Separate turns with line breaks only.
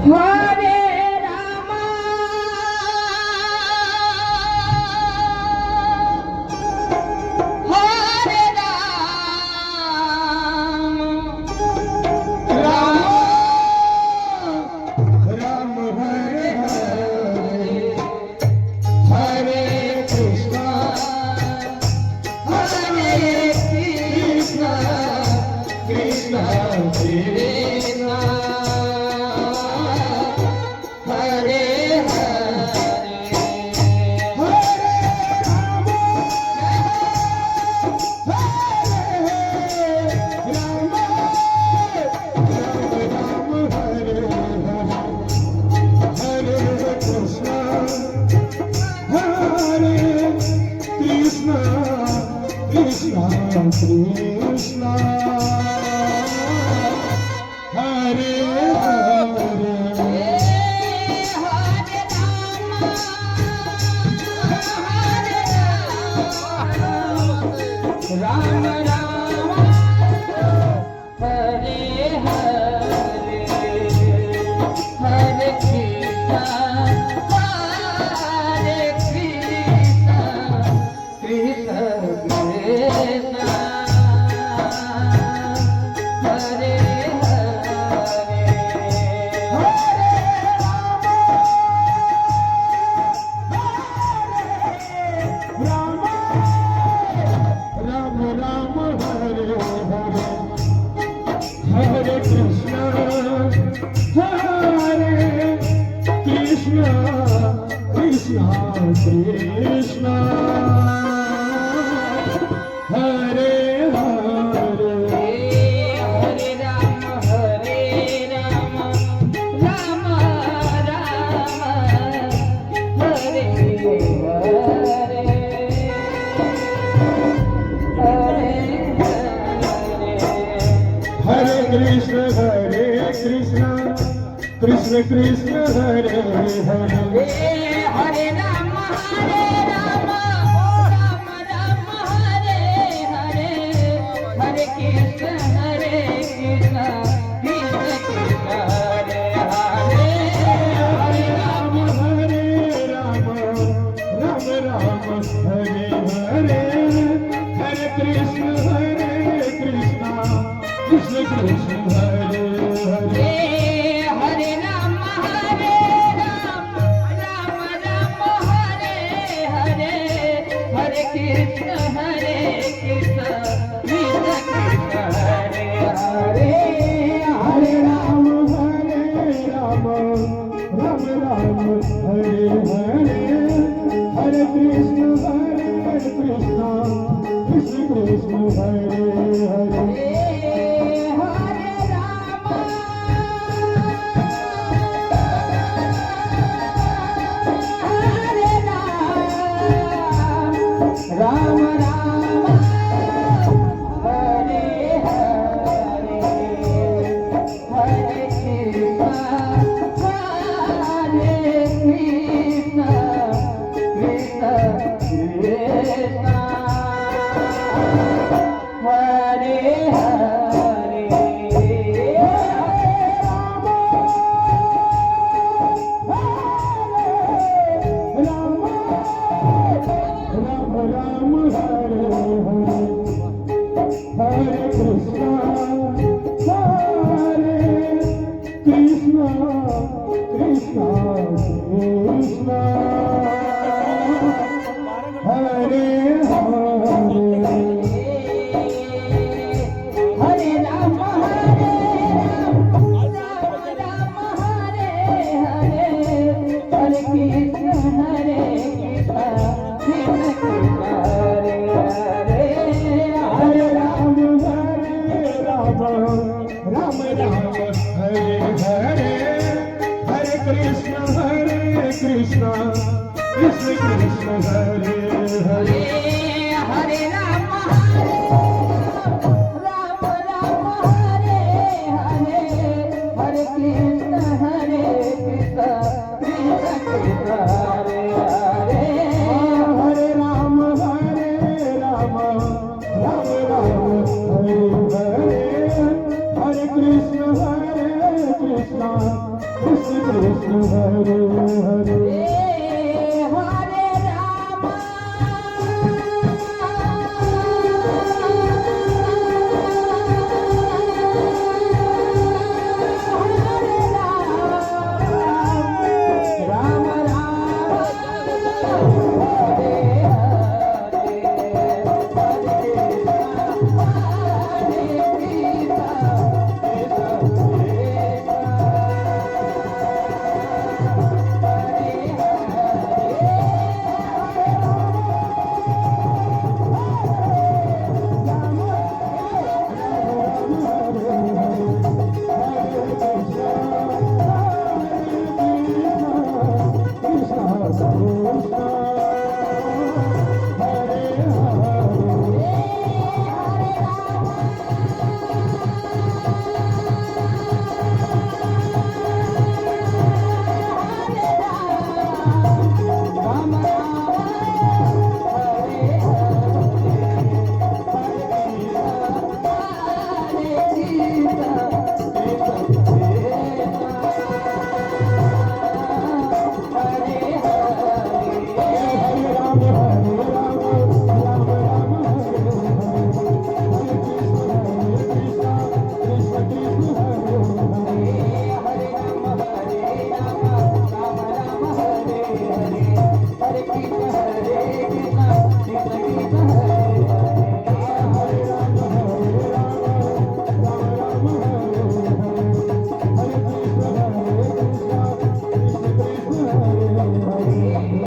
Hare Ram Hare Ram
Ram Hare Hare Hare Krishna Krishna Krishna
Hare
Krishna Krishna Hare
Ram Ram Hare Hare Hare Krishna Krishna Krishna Hare
Ram Ram Hare Hare Hare Krishna Krishna Krishna Hare Hare
Hare Ram Ram Ram Hare Hare
Hare Krishna Krishna Krishna Hare Hare
Hare Ram Ram Ram Hare Hare Hare Krishna Krishna Krishna Hare Hare Hare Ram
Hare Ram Ram Ram Hare Hare Hare Krishna Krishna Krishna Hare Hare
Hare Ram Ram Ram Hare Hare Hare Krishna Krishna Krishna Hare Hare
Hare Ram Ram Ram Hare Hare Hare Krishna Krishna Krishna Hare Hare
Ram Ram Hare Hare Hare Krishna Krishna Krishna Hare Hare
Hare Krishna Krishna Krishna Krishna Hare Hare
Hare Ram Ram Hare Hare Hare Krishna Krishna Krishna Hare Hare
Hare Ram Ram Ram Hare Hare Hare Krishna Krishna Krishna Hare Hare
Hare Ram Hare Hare Hare Krishna Krishna Krishna Hare Hare
Hare Ram Ram Hare Hare Hare Krishna Krishna Krishna Krishna Hare Hare
Hare Ram Ram Hare